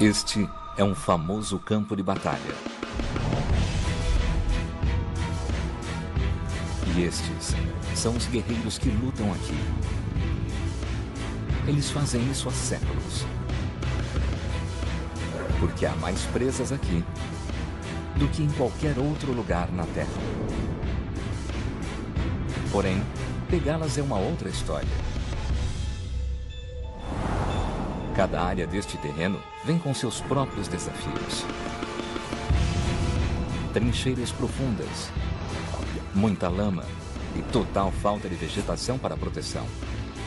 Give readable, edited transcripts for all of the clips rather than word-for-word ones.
Este é um famoso campo de batalha. E estes são os guerreiros que lutam aqui. Eles fazem isso há séculos. Porque há mais presas aqui do que em qualquer outro lugar na Terra. Porém, pegá-las é uma outra história. Cada área deste terreno vem com seus próprios desafios. Trincheiras profundas, muita lama e total falta de vegetação para proteção.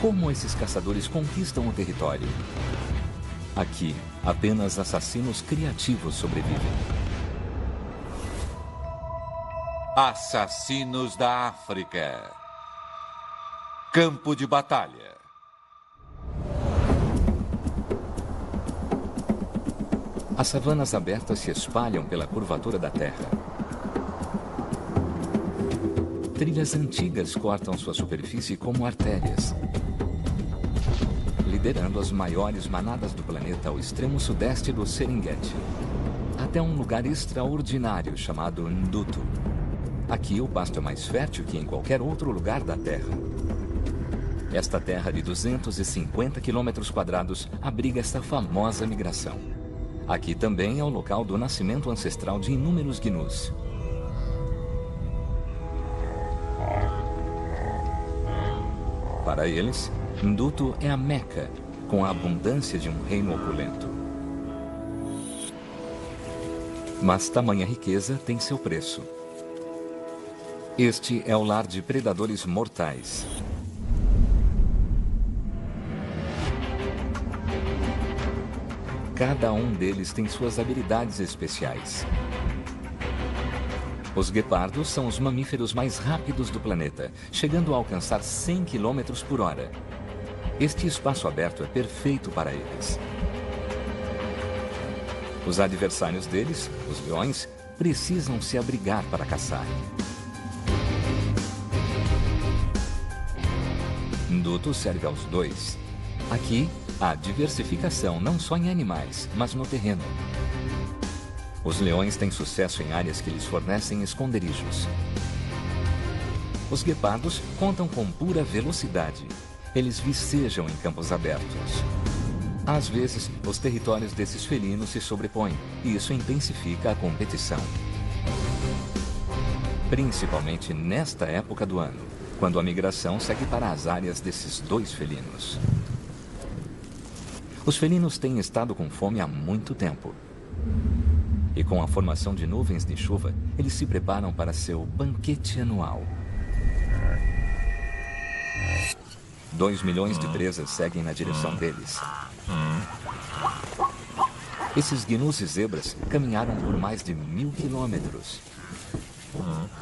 Como esses caçadores conquistam o território? Aqui, apenas assassinos criativos sobrevivem. Assassinos da África. Campo de batalha. As savanas abertas se espalham pela curvatura da terra. Trilhas antigas cortam sua superfície como artérias, liderando as maiores manadas do planeta ao extremo sudeste do Serengeti, até um lugar extraordinário chamado Ndutu. Aqui o pasto é mais fértil que em qualquer outro lugar da Terra. Esta terra de 250 quilômetros quadrados abriga esta famosa migração. Aqui também é o local do nascimento ancestral de inúmeros gnus. Para eles, Ndutu é a Meca, com a abundância de um reino opulento. Mas tamanha riqueza tem seu preço. Este é o lar de predadores mortais. Cada um deles tem suas habilidades especiais. Os guepardos são os mamíferos mais rápidos do planeta, chegando a alcançar 100 km por hora. Este espaço aberto é perfeito para eles. Os adversários deles, os leões, precisam se abrigar para caçar. Ndutu serve aos dois. Aqui, há diversificação não só em animais, mas no terreno. Os leões têm sucesso em áreas que lhes fornecem esconderijos. Os guepardos contam com pura velocidade. Eles vicejam em campos abertos. Às vezes, os territórios desses felinos se sobrepõem, e isso intensifica a competição. Principalmente nesta época do ano, quando a migração segue para as áreas desses dois felinos. Os felinos têm estado com fome há muito tempo. E com a formação de nuvens de chuva, eles se preparam para seu banquete anual. 2 milhões de presas seguem na direção deles. Esses gnus e zebras caminharam por mais de 1000 quilômetros.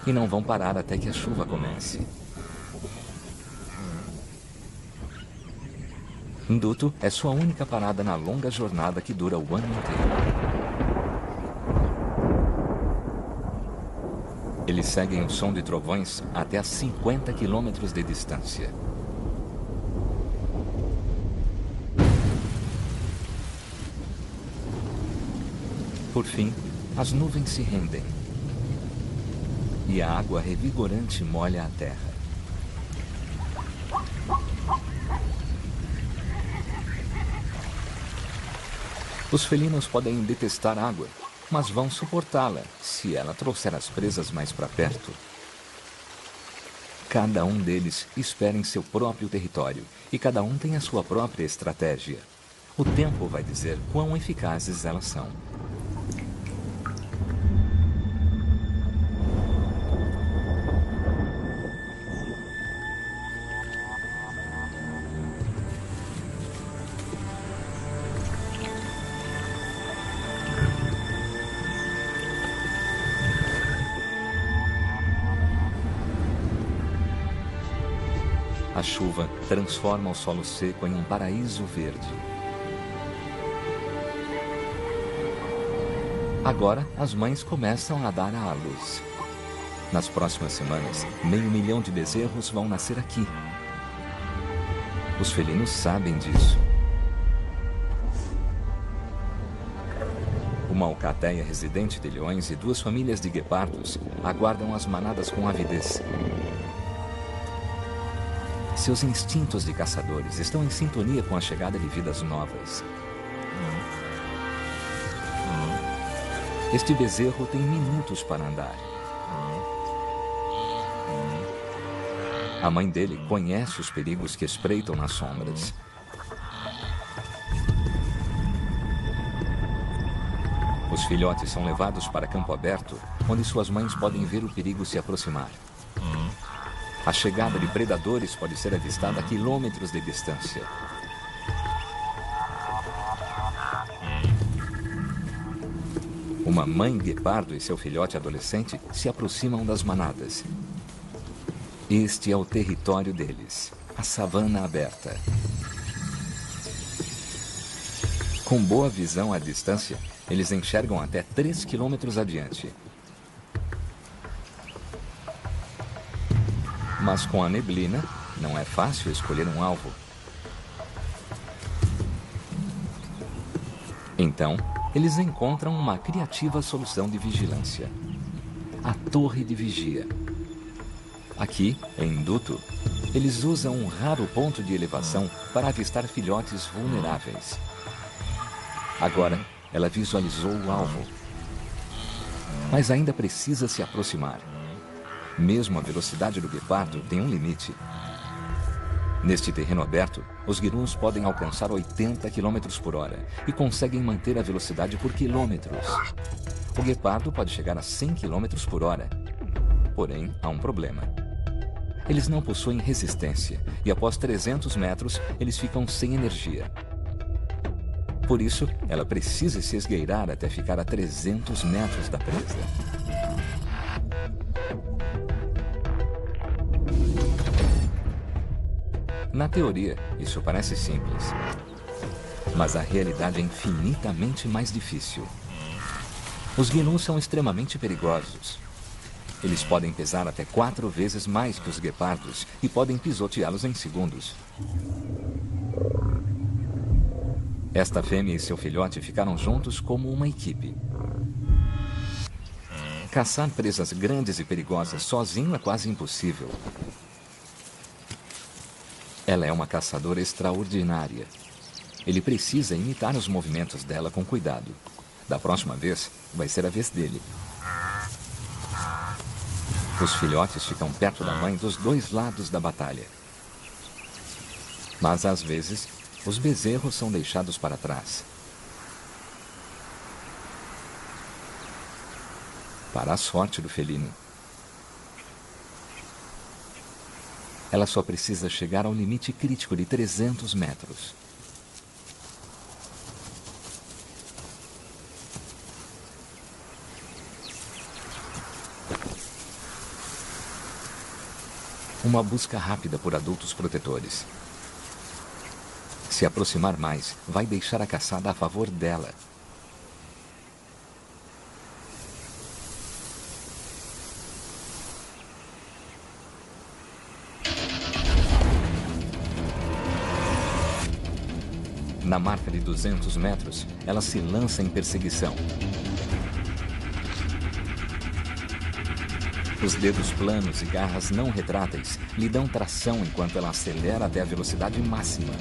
E não vão parar até que a chuva comece. Ndutu é sua única parada na longa jornada que dura o ano inteiro. Eles seguem o som de trovões até a 50 quilômetros de distância. Por fim, as nuvens se rendem. E a água revigorante molha a terra. Os felinos podem detestar água, mas vão suportá-la se ela trouxer as presas mais para perto. Cada um deles espera em seu próprio território e cada um tem a sua própria estratégia. O tempo vai dizer quão eficazes elas são. A chuva transforma o solo seco em um paraíso verde. Agora, as mães começam a dar à luz. Nas próximas semanas, 500 mil de bezerros vão nascer aqui. Os felinos sabem disso. Uma alcateia residente de leões e 2 famílias de guepardos aguardam as manadas com avidez. Seus instintos de caçadores estão em sintonia com a chegada de vidas novas. Este bezerro tem minutos para andar. A mãe dele conhece os perigos que espreitam nas sombras. Os filhotes são levados para campo aberto, onde suas mães podem ver o perigo se aproximar. A chegada de predadores pode ser avistada a quilômetros de distância. Uma mãe guepardo e seu filhote adolescente se aproximam das manadas. Este é o território deles, a savana aberta. Com boa visão à distância, eles enxergam até 3 quilômetros adiante. Mas com a neblina, não é fácil escolher um alvo. Então, eles encontram uma criativa solução de vigilância: a torre de vigia. Aqui, em Duto, eles usam um raro ponto de elevação para avistar filhotes vulneráveis. Agora, ela visualizou o alvo, mas ainda precisa se aproximar. Mesmo a velocidade do guepardo tem um limite. Neste terreno aberto, os guiruns podem alcançar 80 km por hora e conseguem manter a velocidade por quilômetros. O guepardo pode chegar a 100 km por hora. Porém, há um problema. Eles não possuem resistência e após 300 metros, eles ficam sem energia. Por isso, ela precisa se esgueirar até ficar a 300 metros da presa. Na teoria, isso parece simples. Mas a realidade é infinitamente mais difícil. Os guinuns são extremamente perigosos. Eles podem pesar até 4 vezes mais que os guepardos e podem pisoteá-los em segundos. Esta fêmea e seu filhote ficaram juntos como uma equipe. Caçar presas grandes e perigosas sozinho é quase impossível. Ela é uma caçadora extraordinária. Ele precisa imitar os movimentos dela com cuidado. Da próxima vez, vai ser a vez dele. Os filhotes ficam perto da mãe dos 2 lados da batalha. Mas, às vezes, os bezerros são deixados para trás. Para a sorte do felino, ela só precisa chegar ao limite crítico de 300 metros. Uma busca rápida por adultos protetores. Se aproximar mais, vai deixar a caçada a favor dela. Na marca de 200 metros, ela se lança em perseguição. Os dedos planos e garras não retráteis lhe dão tração enquanto ela acelera até a velocidade máxima.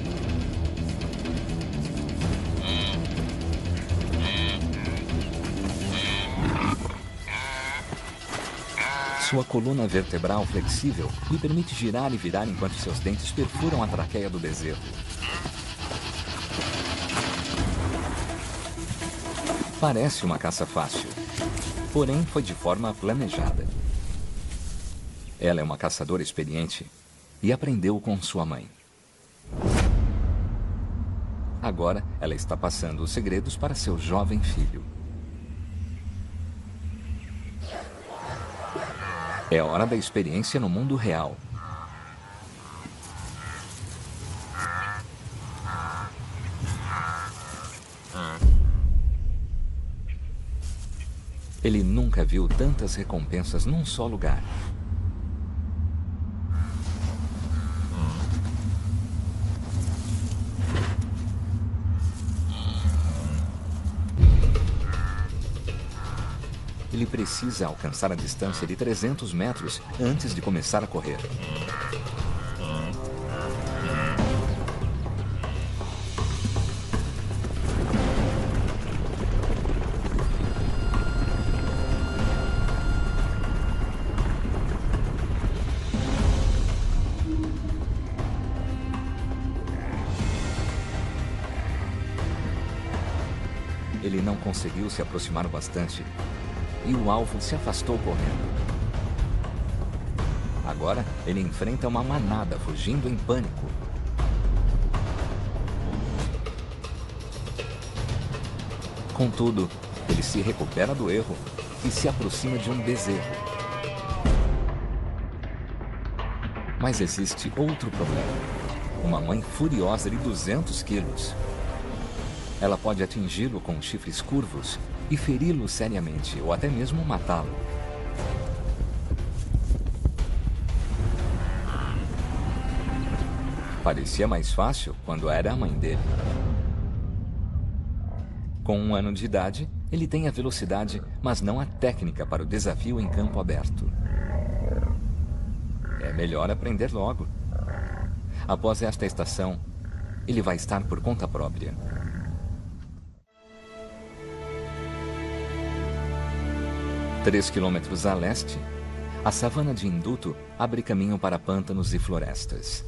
Sua coluna vertebral flexível lhe permite girar e virar enquanto seus dentes perfuram a traqueia do bezerro. Parece uma caça fácil, porém foi de forma planejada. Ela é uma caçadora experiente e aprendeu com sua mãe. Agora, ela está passando os segredos para seu jovem filho. É hora da experiência no mundo real. Ele nunca viu tantas recompensas num só lugar. ele precisa alcançar a distância de 300 metros antes de começar a correr. Ele não conseguiu se aproximar bastante e o alvo se afastou correndo. Agora, ele enfrenta uma manada fugindo em pânico. Contudo, ele se recupera do erro e se aproxima de um bezerro. Mas existe outro problema. Uma mãe furiosa de 200 quilos. Ela pode atingi-lo com chifres curvos e feri-lo seriamente, ou até mesmo matá-lo. Parecia mais fácil quando era a mãe dele. Com 1 ano de idade, ele tem a velocidade, mas não a técnica para o desafio em campo aberto. É melhor aprender logo. Após esta estação, ele vai estar por conta própria. Três quilômetros a leste, a savana de Induto abre caminho para pântanos e florestas.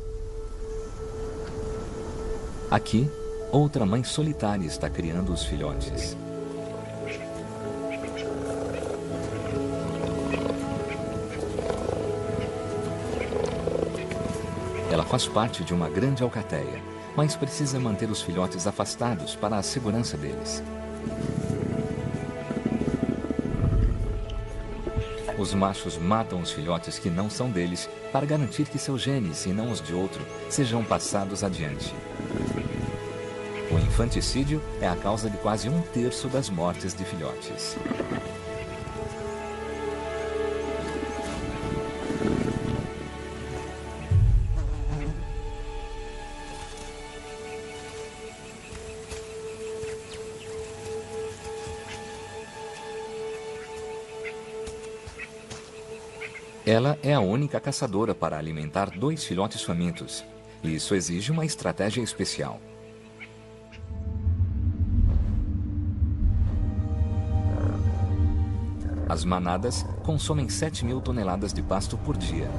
Aqui, outra mãe solitária está criando os filhotes. Ela faz parte de uma grande alcateia, mas precisa manter os filhotes afastados para a segurança deles. Os machos matam os filhotes que não são deles para garantir que seus genes, e não os de outro, sejam passados adiante. O infanticídio é a causa de quase 1/3 das mortes de filhotes. Ela é a única caçadora para alimentar 2 filhotes famintos, e isso exige uma estratégia especial. As manadas consomem 7.000 toneladas de pasto por dia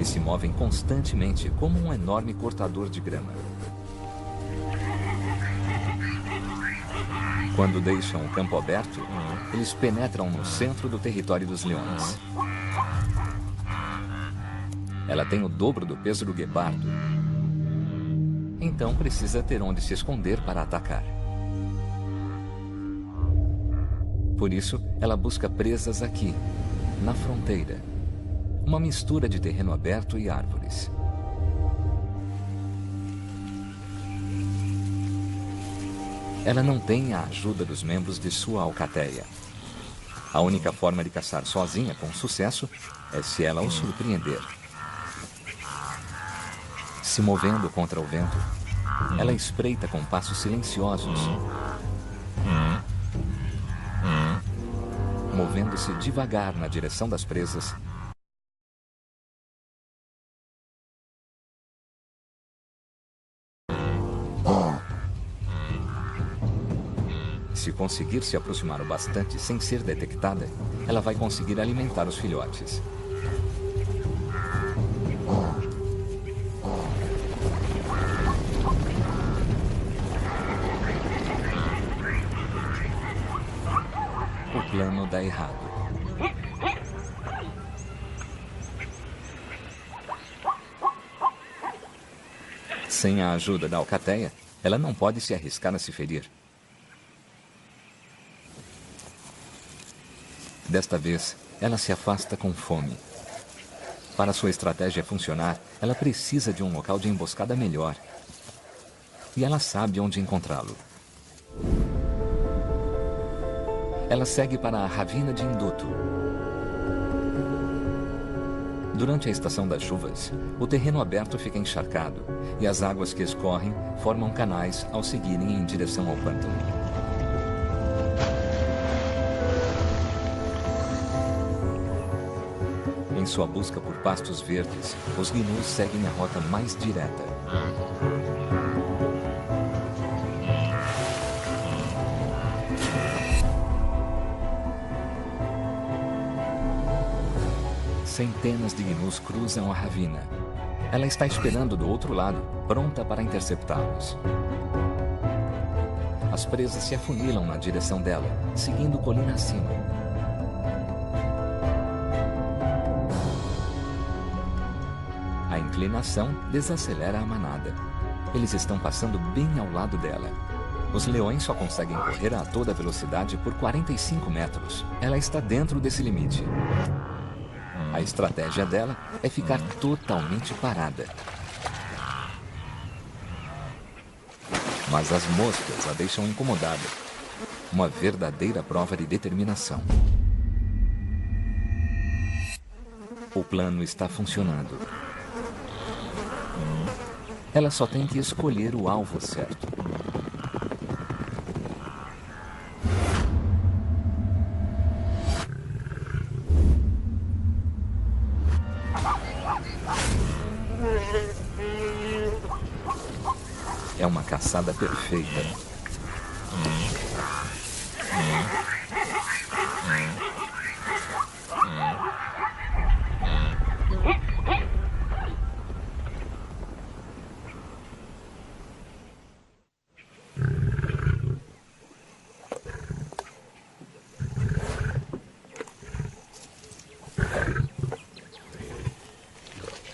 e se movem constantemente como um enorme cortador de grama. Quando deixam o campo aberto, eles penetram no centro do território dos leões. Ela tem o dobro do peso do guepardo. Então precisa ter onde se esconder para atacar. Por isso, ela busca presas aqui, na fronteira. Uma mistura de terreno aberto e árvores. Ela não tem a ajuda dos membros de sua alcateia. A única forma de caçar sozinha com sucesso é se ela o surpreender. Se movendo contra o vento, ela espreita com passos silenciosos, movendo-se devagar na direção das presas. Se conseguir se aproximar o bastante sem ser detectada, ela vai conseguir alimentar os filhotes. O plano dá errado. Sem a ajuda da alcateia, ela não pode se arriscar a se ferir. Desta vez, ela se afasta com fome. Para sua estratégia funcionar, ela precisa de um local de emboscada melhor. E ela sabe onde encontrá-lo. Ela segue para a ravina de Induto. Durante a estação das chuvas, o terreno aberto fica encharcado e as águas que escorrem formam canais ao seguirem em direção ao pântano. Em sua busca por pastos verdes, os gnus seguem a rota mais direta. Centenas de gnus cruzam a ravina. Ela está esperando do outro lado, pronta para interceptá-los. As presas se afunilam na direção dela, seguindo colina acima. A inclinação desacelera a manada. Eles estão passando bem ao lado dela. Os leões só conseguem correr a toda velocidade por 45 metros. Ela está dentro desse limite. A estratégia dela é ficar totalmente parada. Mas as moscas a deixam incomodada. Uma verdadeira prova de determinação. O plano está funcionando. Ela só tem que escolher o alvo certo. É uma caçada perfeita.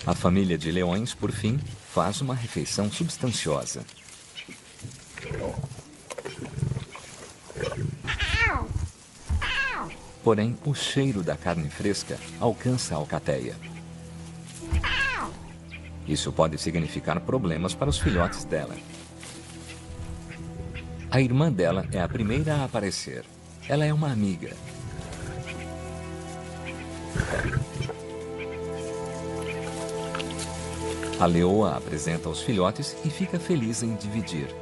A família de leões, por fim, faz uma refeição substanciosa. Porém, o cheiro da carne fresca alcança a alcateia. Isso pode significar problemas para os filhotes dela. A irmã dela é a primeira a aparecer. Ela é uma amiga. A leoa apresenta os filhotes e fica feliz em dividir.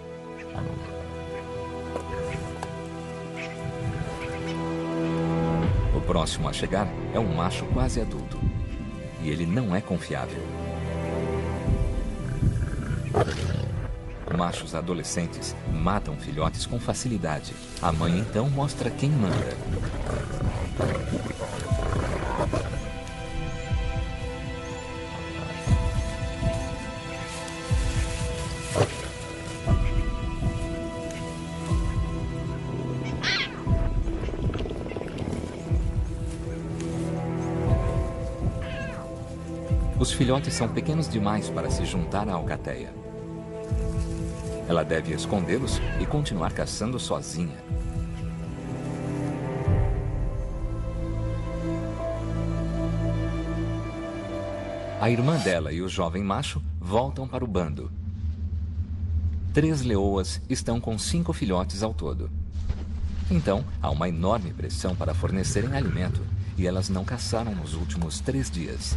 O próximo a chegar é um macho quase adulto. E ele não é confiável. Machos adolescentes matam filhotes com facilidade. A mãe então mostra quem manda. Os filhotes são pequenos demais para se juntar à alcateia. Ela deve escondê-los e continuar caçando sozinha. A irmã dela e o jovem macho voltam para o bando. 3 leoas estão com 5 filhotes ao todo. Então, há uma enorme pressão para fornecerem alimento, e elas não caçaram nos últimos 3 dias.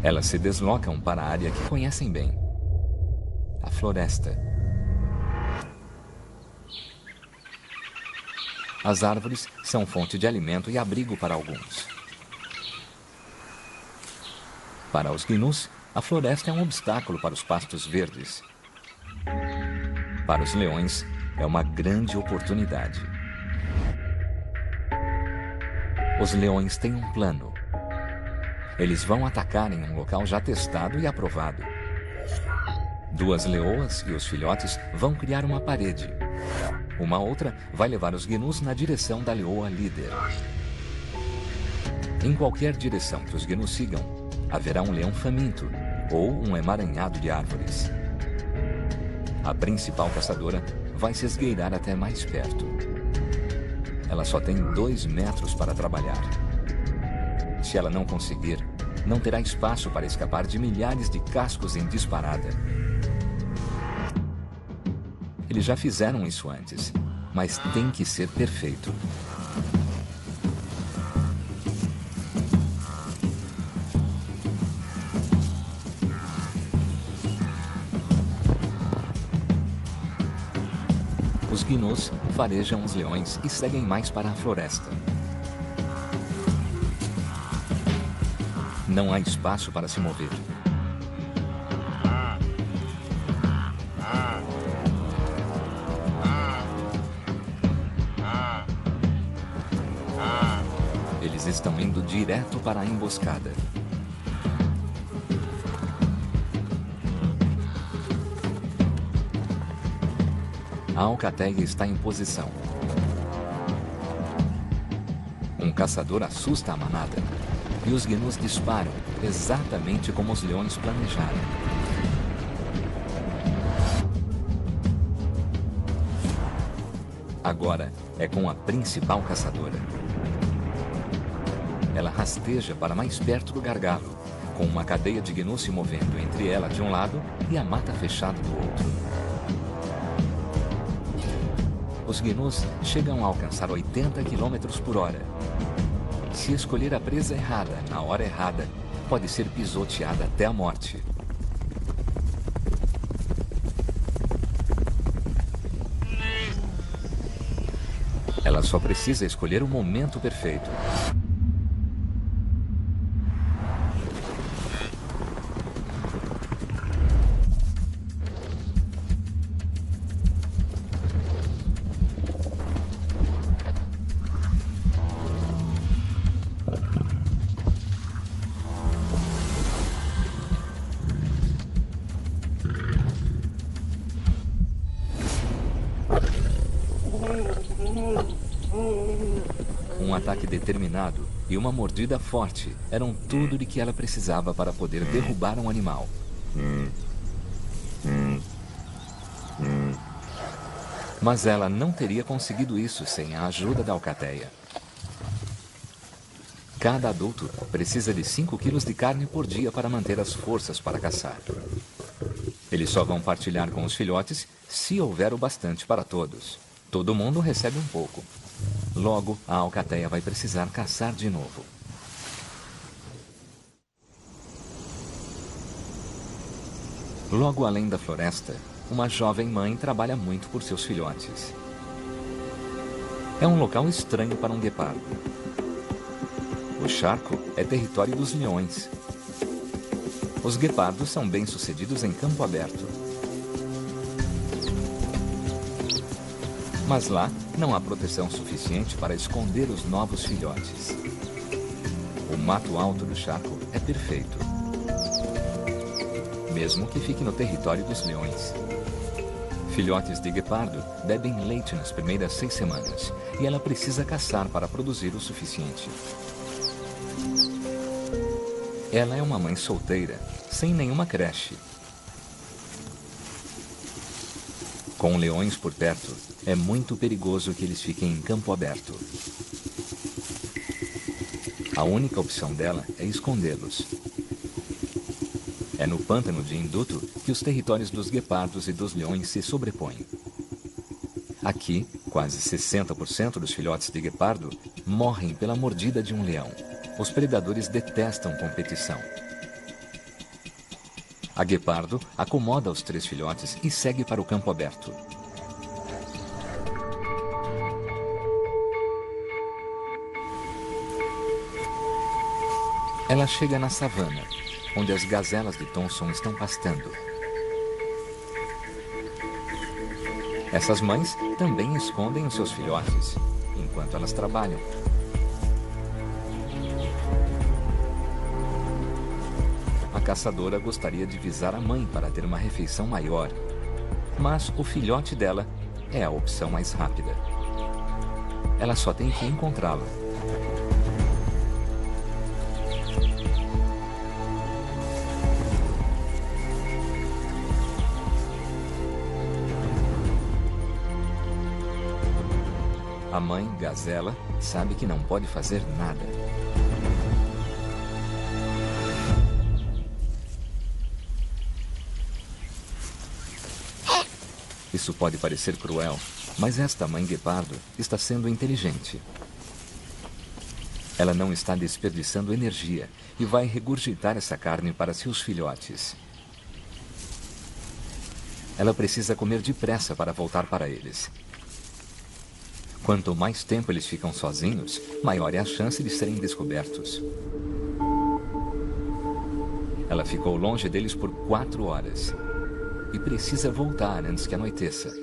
Elas se deslocam para a área que conhecem bem, a floresta. As árvores são fonte de alimento e abrigo para alguns. Para os gnus, a floresta é um obstáculo para os pastos verdes. Para os leões, é uma grande oportunidade. Os leões têm um plano. Eles vão atacar em um local já testado e aprovado. 2 leoas e os filhotes vão criar uma parede. Uma outra vai levar os gnus na direção da leoa líder. Em qualquer direção que os gnus sigam, haverá um leão faminto ou um emaranhado de árvores. A principal caçadora vai se esgueirar até mais perto. Ela só tem 2 metros para trabalhar. Se ela não conseguir, não terá espaço para escapar de milhares de cascos em disparada. Eles já fizeram isso antes, mas tem que ser perfeito. Os gnus farejam os leões e seguem mais para a floresta. Não há espaço para se mover. Eles estão indo direto para a emboscada. A alcateia está em posição. Um caçador assusta a manada. E os gnus disparam, exatamente como os leões planejaram. Agora é com a principal caçadora. Ela rasteja para mais perto do gargalo, com uma cadeia de gnus se movendo entre ela de um lado e a mata fechada do outro. Os gnus chegam a alcançar 80 km por hora. Se escolher a presa errada, na hora errada, pode ser pisoteada até a morte. Ela só precisa escolher o momento perfeito. Um ataque determinado e uma mordida forte eram tudo de que ela precisava para poder derrubar um animal. Mas ela não teria conseguido isso sem a ajuda da alcateia. Cada adulto precisa de 5 quilos de carne por dia para manter as forças para caçar. Eles só vão partilhar com os filhotes se houver o bastante para todos. Todo mundo recebe um pouco. Logo, a alcateia vai precisar caçar de novo. Logo além da floresta, uma jovem mãe trabalha muito por seus filhotes. É um local estranho para um guepardo. O charco é território dos leões. Os guepardos são bem-sucedidos em campo aberto. Mas lá não há proteção suficiente para esconder os novos filhotes. O mato alto do charco é perfeito, mesmo que fique no território dos leões. Filhotes de guepardo bebem leite nas primeiras 6 semanas e ela precisa caçar para produzir o suficiente. Ela é uma mãe solteira, sem nenhuma creche. Com leões por perto, é muito perigoso que eles fiquem em campo aberto. A única opção dela é escondê-los. É no pântano de Induto que os territórios dos guepardos e dos leões se sobrepõem. Aqui, quase 60% dos filhotes de guepardo morrem pela mordida de um leão. Os predadores detestam competição. A guepardo acomoda os 3 filhotes e segue para o campo aberto. Ela chega na savana, onde as gazelas de Thomson estão pastando. Essas mães também escondem os seus filhotes, enquanto elas trabalham. A caçadora gostaria de visar a mãe para ter uma refeição maior, mas o filhote dela é a opção mais rápida. Ela só tem que encontrá-lo. A mãe, gazela, sabe que não pode fazer nada. Isso pode parecer cruel, mas esta mãe guepardo está sendo inteligente. Ela não está desperdiçando energia e vai regurgitar essa carne para seus filhotes. Ela precisa comer depressa para voltar para eles. Quanto mais tempo eles ficam sozinhos, maior é a chance de serem descobertos. Ela ficou longe deles por 4 horas e precisa voltar antes que anoiteça.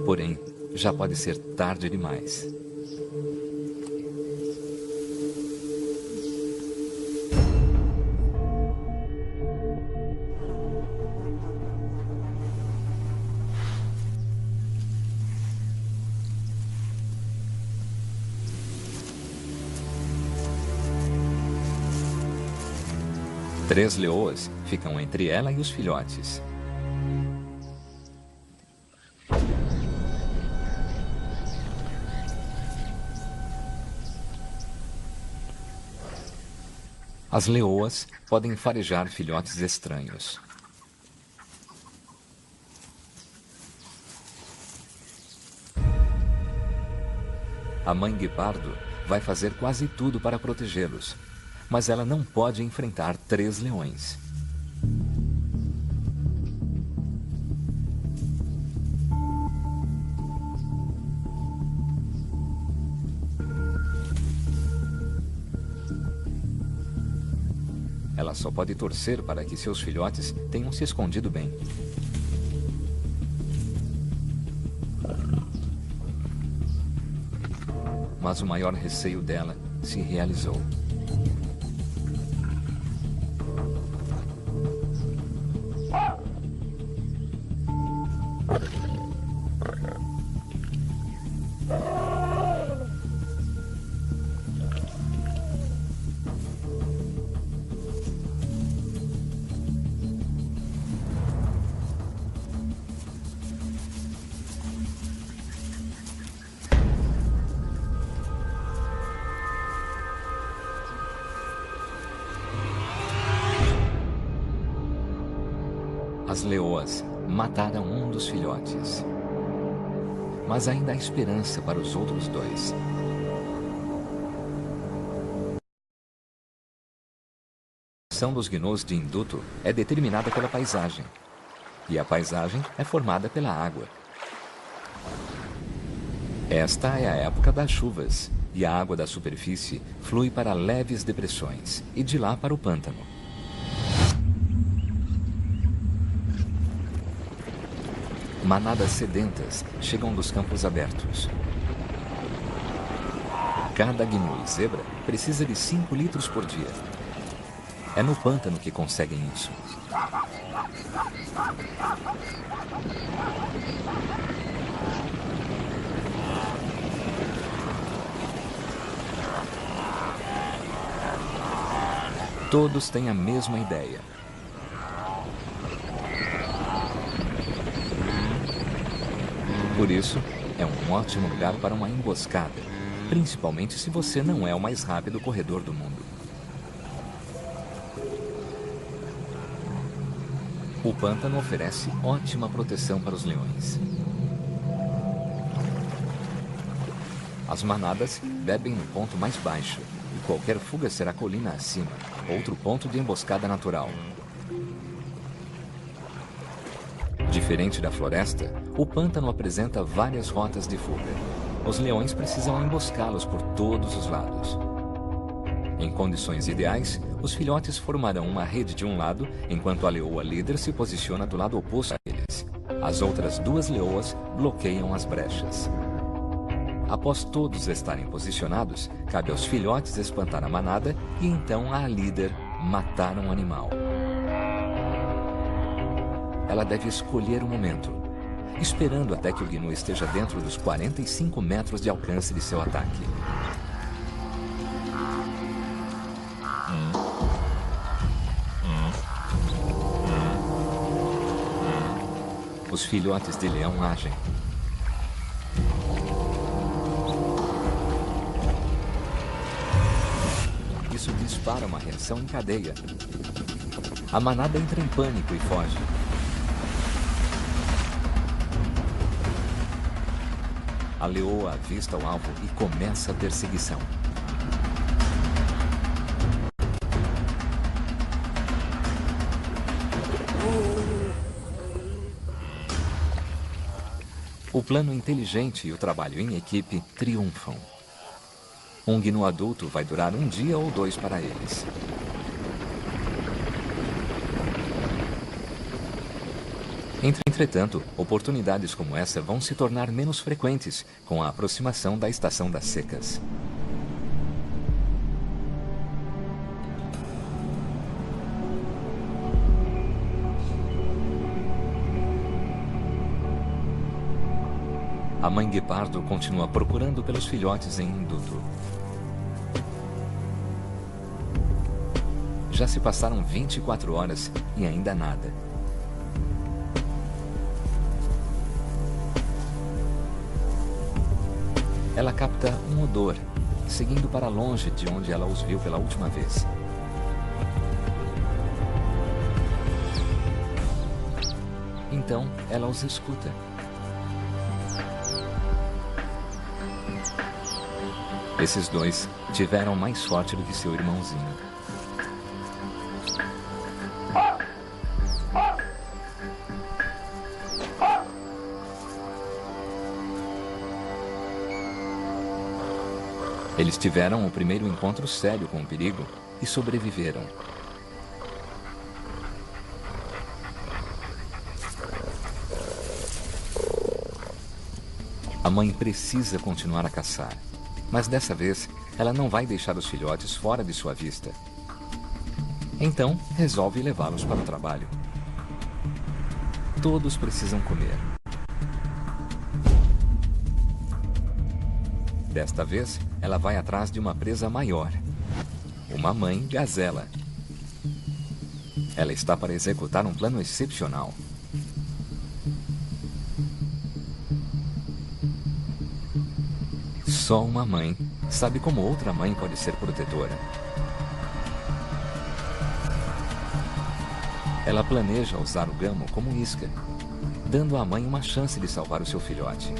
Porém, já pode ser tarde demais. Três leoas ficam entre ela e os filhotes. As leoas podem farejar filhotes estranhos. A mãe guepardo vai fazer quase tudo para protegê-los, mas ela não pode enfrentar 3 leões. Ela só pode torcer para que seus filhotes tenham se escondido bem. Mas o maior receio dela se realizou. As leoas mataram um dos filhotes. Mas ainda há esperança para os outros 2. A ação dos gnus de induto é determinada pela paisagem. E a paisagem é formada pela água. Esta é a época das chuvas, e a água da superfície flui para leves depressões, e de lá para o pântano. Manadas sedentas chegam dos campos abertos. Cada gnu e zebra precisa de 5 litros por dia. É no pântano que conseguem isso. Todos têm a mesma ideia. Por isso, é um ótimo lugar para uma emboscada, principalmente se você não é o mais rápido corredor do mundo. O pântano oferece ótima proteção para os leões. As manadas bebem no ponto mais baixo, e qualquer fuga será colina acima, outro ponto de emboscada natural. Diferente da floresta, o pântano apresenta várias rotas de fuga. Os leões precisam emboscá-los por todos os lados. Em condições ideais, os filhotes formarão uma rede de um lado, enquanto a leoa líder se posiciona do lado oposto a eles. As outras 2 leoas bloqueiam as brechas. Após todos estarem posicionados, cabe aos filhotes espantar a manada e então à líder matar um animal. Ela deve escolher o momento, esperando até que o gnu esteja dentro dos 45 metros de alcance de seu ataque. Os filhotes de leão agem. Isso dispara uma reação em cadeia. A manada entra em pânico e foge. A leoa avista o alvo e começa a perseguição. O O plano inteligente e o trabalho em equipe triunfam. Um gnu adulto vai durar um dia ou dois para eles. Entretanto, oportunidades como essa vão se tornar menos frequentes com a aproximação da estação das secas. A mãe guepardo continua procurando pelos filhotes em induto. Já se passaram 24 horas e ainda nada. Ela capta um odor, seguindo para longe de onde ela os viu pela última vez. Então, ela os escuta. Esses dois tiveram mais sorte do que seu irmãozinho. Eles tiveram o primeiro encontro sério com o perigo e sobreviveram. A mãe precisa continuar a caçar, mas dessa vez ela não vai deixar os filhotes fora de sua vista. Então, resolve levá-los para o trabalho. Todos precisam comer. Desta vez, ela vai atrás de uma presa maior. Uma mãe gazela. Ela está para executar um plano excepcional. Só uma mãe sabe como outra mãe pode ser protetora. Ela planeja usar o gamo como isca, dando à mãe uma chance de salvar o seu filhote.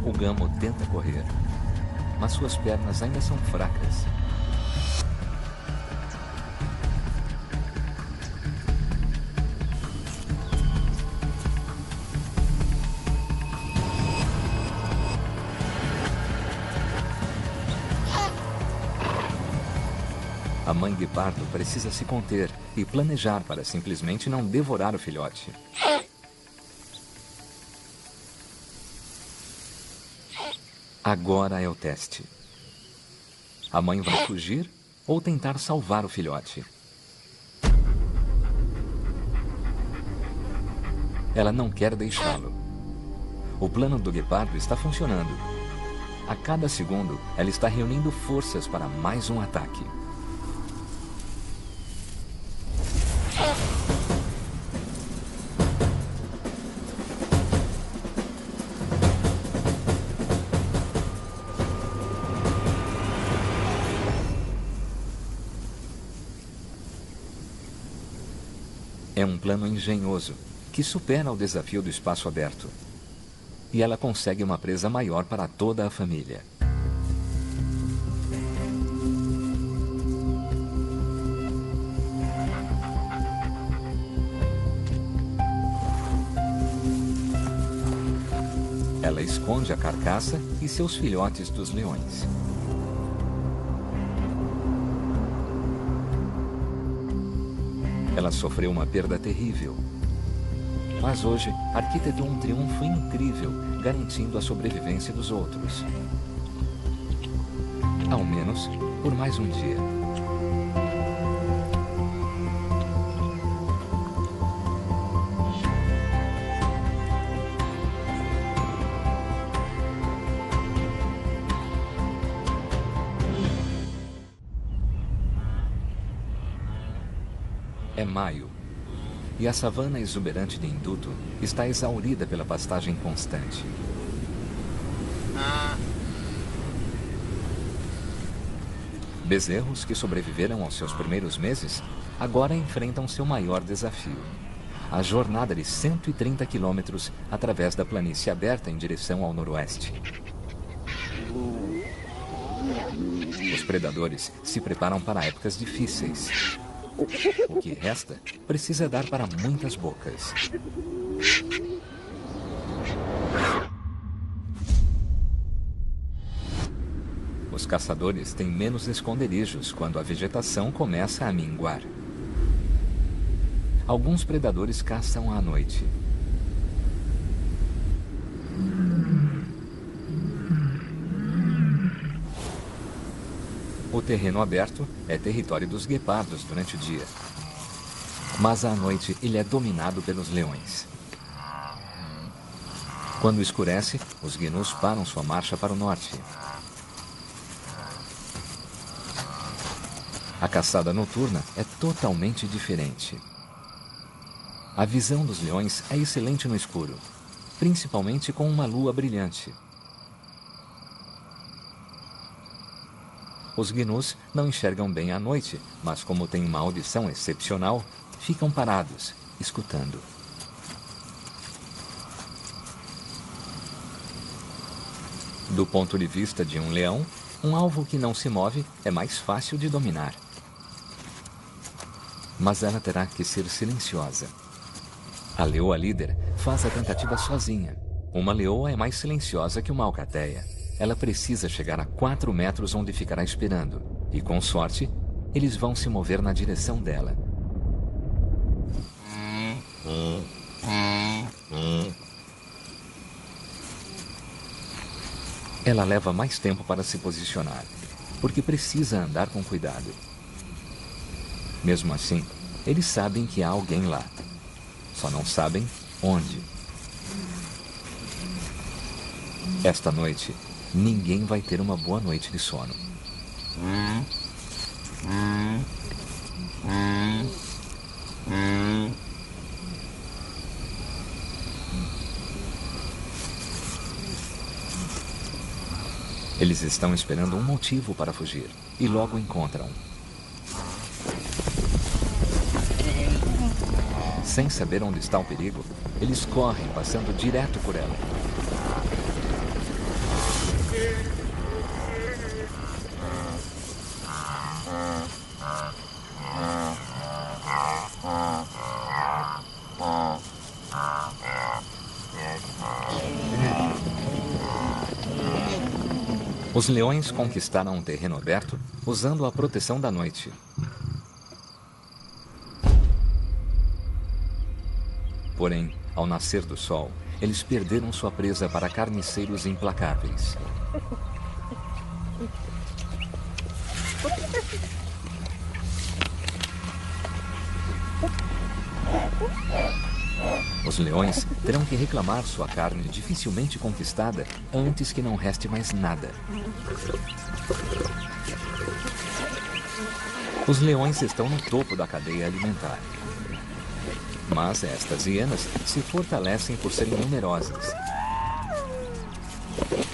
O gamo tenta correr, mas suas pernas ainda são fracas. A mãe guepardo precisa se conter e planejar para simplesmente não devorar o filhote. Agora é o teste. A mãe vai fugir ou tentar salvar o filhote? Ela não quer deixá-lo. O plano do guepardo está funcionando. A cada segundo, ela está reunindo forças para mais um ataque. É um plano engenhoso, que supera o desafio do espaço aberto. E ela consegue uma presa maior para toda a família. Ela esconde a carcaça e seus filhotes dos leões. Ela sofreu uma perda terrível. Mas hoje, arquitetou um triunfo incrível, garantindo a sobrevivência dos outros. Ao menos, por mais um dia. É maio. e a savana exuberante de Induto está exaurida pela pastagem constante. Bezerros que sobreviveram aos seus primeiros meses agora enfrentam seu maior desafio: a jornada de 130 quilômetros através da planície aberta em direção ao noroeste. Os predadores se preparam para épocas difíceis. O que resta precisa dar para muitas bocas. Os caçadores têm menos esconderijos quando a vegetação começa a minguar. Alguns predadores caçam à noite. O terreno aberto é território dos guepardos durante o dia. Mas à noite ele é dominado pelos leões. Quando escurece, os gnus param sua marcha para o norte. A caçada noturna é totalmente diferente. A visão dos leões é excelente no escuro, principalmente com uma lua brilhante. Os gnus não enxergam bem à noite, mas como têm uma audição excepcional, ficam parados, escutando. Do ponto de vista de um leão, um alvo que não se move é mais fácil de dominar. Mas ela terá que ser silenciosa. A leoa líder faz a tentativa sozinha. Uma leoa é mais silenciosa que uma alcateia. Ela precisa chegar a 4 metros onde ficará esperando. E com sorte, eles vão se mover na direção dela. Ela leva mais tempo para se posicionar, porque precisa andar com cuidado. Mesmo assim, eles sabem que há alguém lá. Só não sabem onde. Esta noite, ninguém vai ter uma boa noite de sono. Eles estão esperando um motivo para fugir e logo encontram. Sem saber onde está o perigo, eles correm, passando direto por ela. Os leões conquistaram um terreno aberto usando a proteção da noite. Porém, ao nascer do sol, eles perderam sua presa para carniceiros implacáveis. Os leões terão que reclamar sua carne dificilmente conquistada antes que não reste mais nada. Os leões estão no topo da cadeia alimentar. Mas estas hienas se fortalecem por serem numerosas.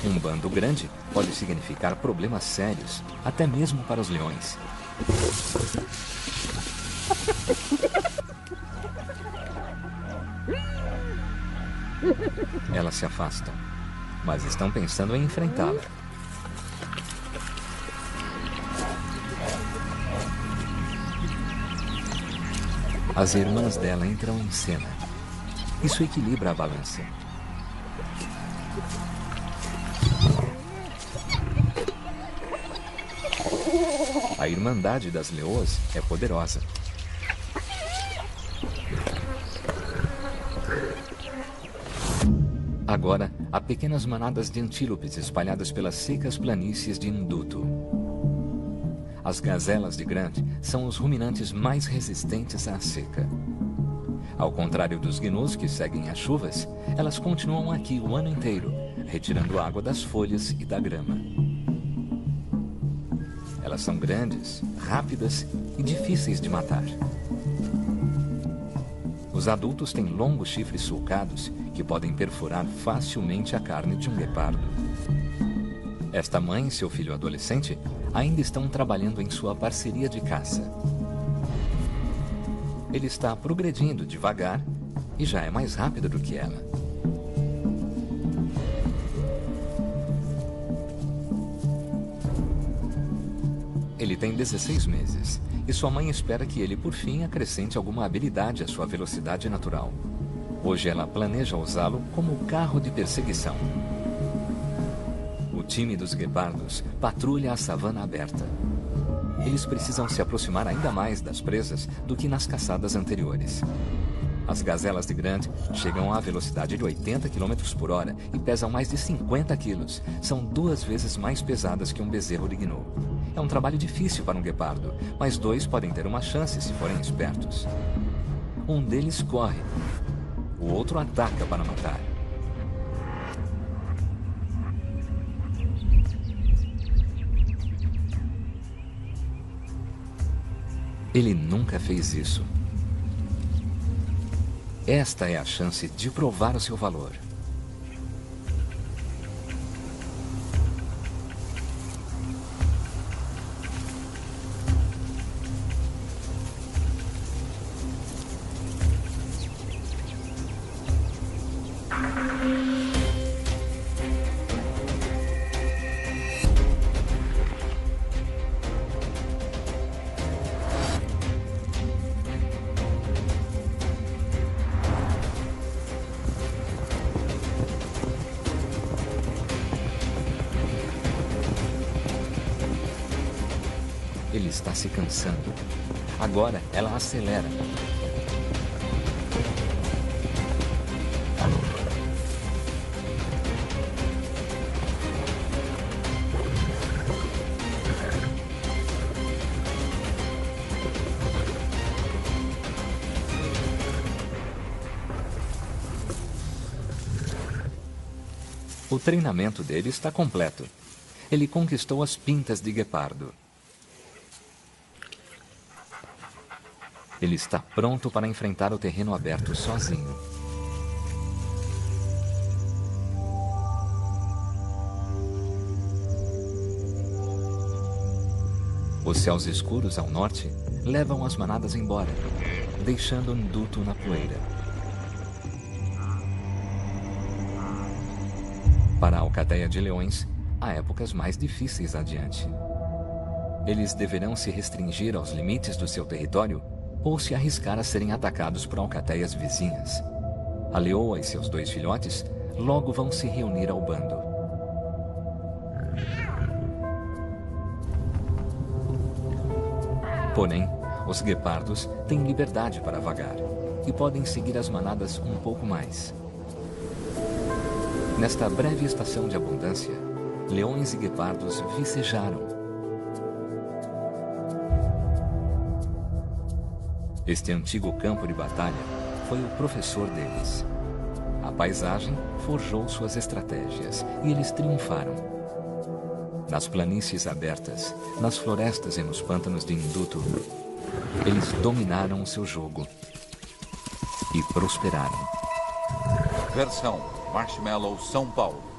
Um bando grande pode significar problemas sérios, até mesmo para os leões. Elas se afastam, mas estão pensando em enfrentá-la. As irmãs dela entram em cena. Isso equilibra a balança. A Irmandade das Leoas é poderosa. Agora, há pequenas manadas de antílopes espalhadas pelas secas planícies de Induto. As gazelas de Grant são os ruminantes mais resistentes à seca. Ao contrário dos gnus que seguem as chuvas, elas continuam aqui o ano inteiro, retirando água das folhas e da grama. Elas são grandes, rápidas e difíceis de matar. Os adultos têm longos chifres sulcados que podem perfurar facilmente a carne de um guepardo. Esta mãe e seu filho adolescente ainda estão trabalhando em sua parceria de caça. Ele está progredindo devagar e já é mais rápido do que ela. Ele tem 16 meses e sua mãe espera que ele, por fim, acrescente alguma habilidade à sua velocidade natural. Hoje ela planeja usá-lo como carro de perseguição. O time dos guepardos patrulha a savana aberta. Eles precisam se aproximar ainda mais das presas do que nas caçadas anteriores. As gazelas de Grant chegam à velocidade de 80 km por hora e pesam mais de 50 quilos. São 2 vezes mais pesadas que um bezerro de gnu. É um trabalho difícil para um guepardo, mas 2 podem ter uma chance se forem espertos. Um deles corre, o outro ataca para matar. Ele nunca fez isso. Esta é a chance de provar o seu valor. Ele está se cansando. Agora ela acelera. O treinamento dele está completo. Ele conquistou as pintas de guepardo. Ele está pronto para enfrentar o terreno aberto sozinho. Os céus escuros ao norte levam as manadas embora, deixando Ndutu na poeira. Para a alcateia de leões, há épocas mais difíceis adiante. Eles deverão se restringir aos limites do seu território ou se arriscar a serem atacados por alcateias vizinhas. A leoa e seus 2 filhotes logo vão se reunir ao bando. Porém, os guepardos têm liberdade para vagar e podem seguir as manadas um pouco mais. Nesta breve estação de abundância, leões e guepardos vicejaram. Este antigo campo de batalha foi o professor deles. A paisagem forjou suas estratégias e eles triunfaram. Nas planícies abertas, nas florestas e nos pântanos de Ndutu, eles dominaram o seu jogo e prosperaram. Versão Marshmallow São Paulo.